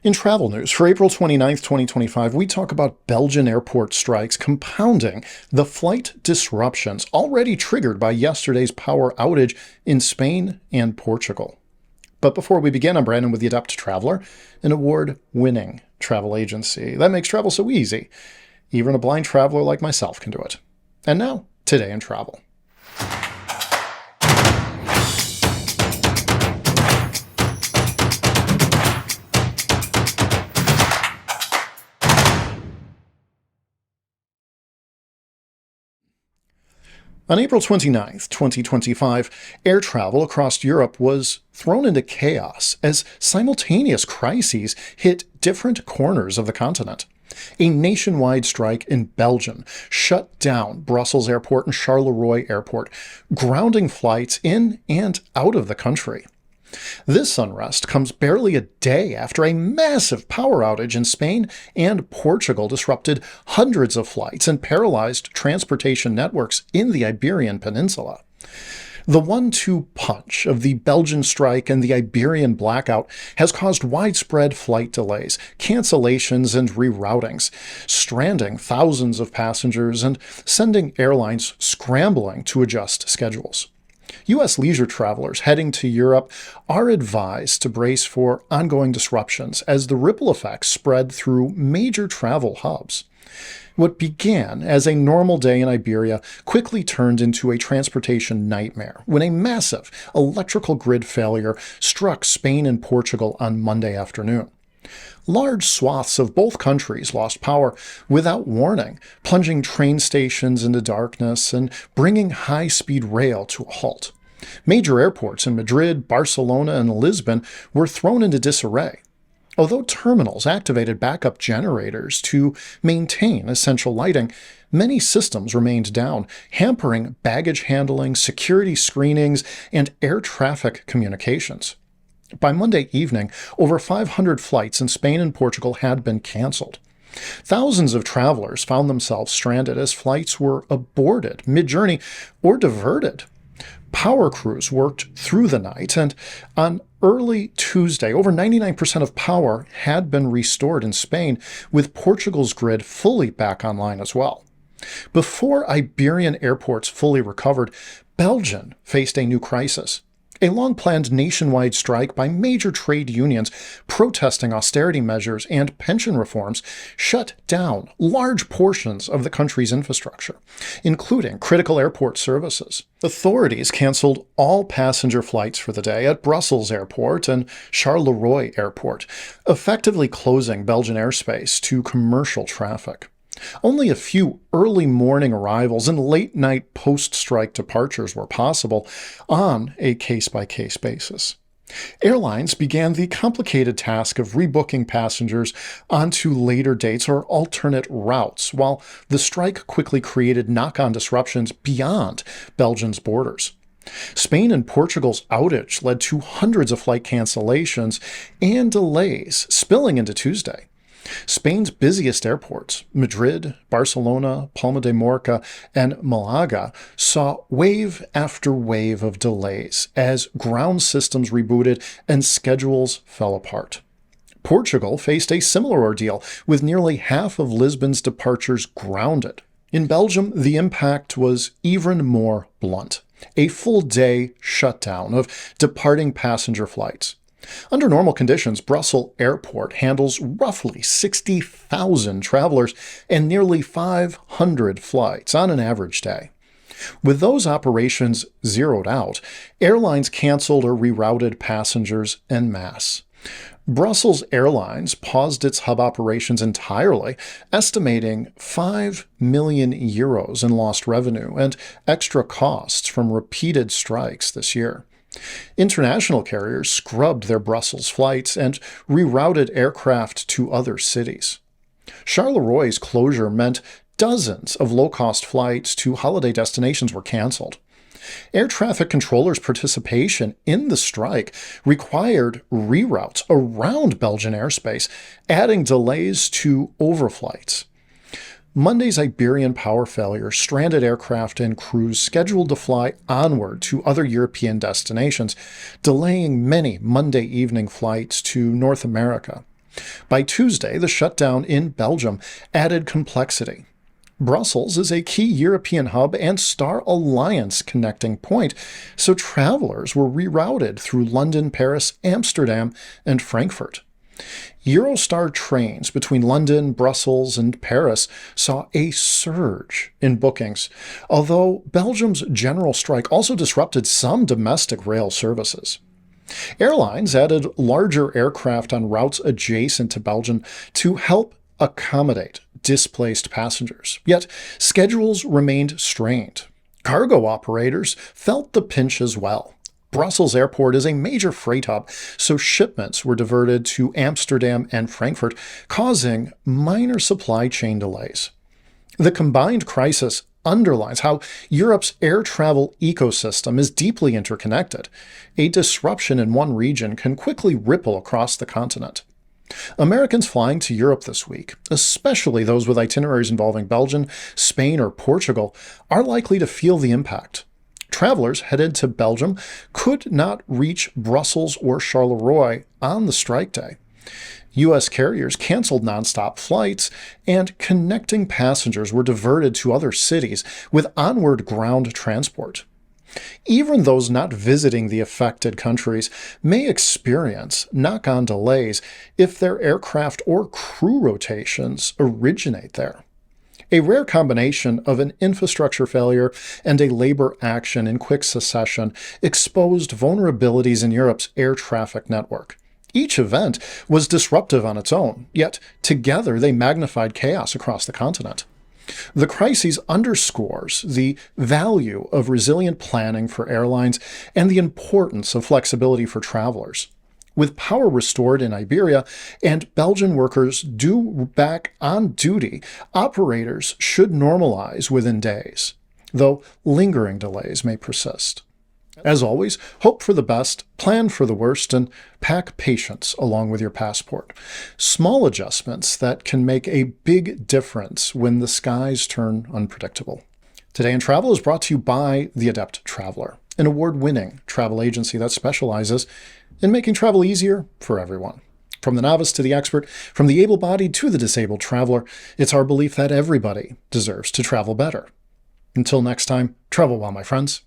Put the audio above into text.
In travel news, for April 29th, 2025, we talk about Belgian airport strikes compounding the flight disruptions already triggered by yesterday's power outage in Spain and Portugal. But before we begin, I'm Brandon with the Adept Traveler, an award-winning travel agency that makes travel so easy. Even a blind traveler like myself can do it. And now, today in travel. On April 29, 2025, air travel across Europe was thrown into chaos as simultaneous crises hit different corners of the continent. A nationwide strike in Belgium shut down Brussels Airport and Charleroi Airport, grounding flights in and out of the country. This unrest comes barely a day after a massive power outage in Spain and Portugal disrupted hundreds of flights and paralyzed transportation networks in the Iberian Peninsula. The one-two punch of the Belgian strike and the Iberian Blackout has caused widespread flight delays, cancellations, and reroutings, stranding thousands of passengers and sending airlines scrambling to adjust schedules. U.S. leisure travelers heading to Europe are advised to brace for ongoing disruptions as the ripple effects spread through major travel hubs. What began as a normal day in Iberia quickly turned into a transportation nightmare when a massive electrical grid failure struck Spain and Portugal on Monday afternoon. Large swaths of both countries lost power without warning, plunging train stations into darkness and bringing high-speed rail to a halt. Major airports in Madrid, Barcelona, and Lisbon were thrown into disarray. Although terminals activated backup generators to maintain essential lighting, many systems remained down, hampering baggage handling, security screenings, and air traffic communications. By Monday evening, over 500 flights in Spain and Portugal had been canceled. Thousands of travelers found themselves stranded as flights were aborted mid-journey or diverted. Power crews worked through the night, and on early Tuesday, over 99% of power had been restored in Spain, with Portugal's grid fully back online as well. Before Iberian airports fully recovered, Belgium faced a new crisis. A long-planned nationwide strike by major trade unions protesting austerity measures and pension reforms shut down large portions of the country's infrastructure, including critical airport services. Authorities canceled all passenger flights for the day at Brussels Airport and Charleroi Airport, effectively closing Belgian airspace to commercial traffic. Only a few early morning arrivals and late-night post-strike departures were possible on a case-by-case basis. Airlines began the complicated task of rebooking passengers onto later dates or alternate routes, while the strike quickly created knock-on disruptions beyond Belgium's borders. Spain and Portugal's outage led to hundreds of flight cancellations and delays spilling into Tuesday. Spain's busiest airports, Madrid, Barcelona, Palma de Mallorca, and Malaga, saw wave after wave of delays as ground systems rebooted and schedules fell apart. Portugal faced a similar ordeal, with nearly half of Lisbon's departures grounded. In Belgium, the impact was even more blunt. A full-day shutdown of departing passenger flights. Under normal conditions, Brussels Airport handles roughly 60,000 travelers and nearly 500 flights on an average day. With those operations zeroed out, airlines canceled or rerouted passengers en masse. Brussels Airlines paused its hub operations entirely, estimating €5 million in lost revenue and extra costs from repeated strikes this year. International carriers scrubbed their Brussels flights and rerouted aircraft to other cities. Charleroi closure meant dozens of low-cost flights to holiday destinations were canceled. Air traffic controllers' participation in the strike required reroutes around Belgian airspace, adding delays to overflights. Monday's Iberian power failure stranded aircraft and crews scheduled to fly onward to other European destinations, delaying many Monday evening flights to North America. By Tuesday, the shutdown in Belgium added complexity. Brussels is a key European hub and Star Alliance connecting point, so travelers were rerouted through London, Paris, Amsterdam, and Frankfurt. Eurostar trains between London, Brussels, and Paris saw a surge in bookings, although Belgium's general strike also disrupted some domestic rail services. Airlines added larger aircraft on routes adjacent to Belgium to help accommodate displaced passengers. Yet, schedules remained strained. Cargo operators felt the pinch as well. Brussels Airport is a major freight hub, so shipments were diverted to Amsterdam and Frankfurt, causing minor supply chain delays. The combined crisis underlines how Europe's air travel ecosystem is deeply interconnected. A disruption in one region can quickly ripple across the continent. Americans flying to Europe this week, especially those with itineraries involving Belgium, Spain, or Portugal, are likely to feel the impact. Travelers headed to Belgium could not reach Brussels or Charleroi on the strike day. U.S. carriers canceled nonstop flights, and connecting passengers were diverted to other cities with onward ground transport. Even those not visiting the affected countries may experience knock-on delays if their aircraft or crew rotations originate there. A rare combination of an infrastructure failure and a labor action in quick succession exposed vulnerabilities in Europe's air traffic network. Each event was disruptive on its own, yet together they magnified chaos across the continent. The crisis underscores the value of resilient planning for airlines and the importance of flexibility for travelers. With power restored in Iberia and Belgian workers due back on duty, operators should normalize within days, though lingering delays may persist. As always, hope for the best, plan for the worst, and pack patience along with your passport. Small adjustments that can make a big difference when the skies turn unpredictable. Today in Travel is brought to you by The Adept Traveler, an award-winning travel agency that specializes in making travel easier for everyone. From the novice to the expert, from the able-bodied to the disabled traveler, it's our belief that everybody deserves to travel better. Until next time, travel well, my friends.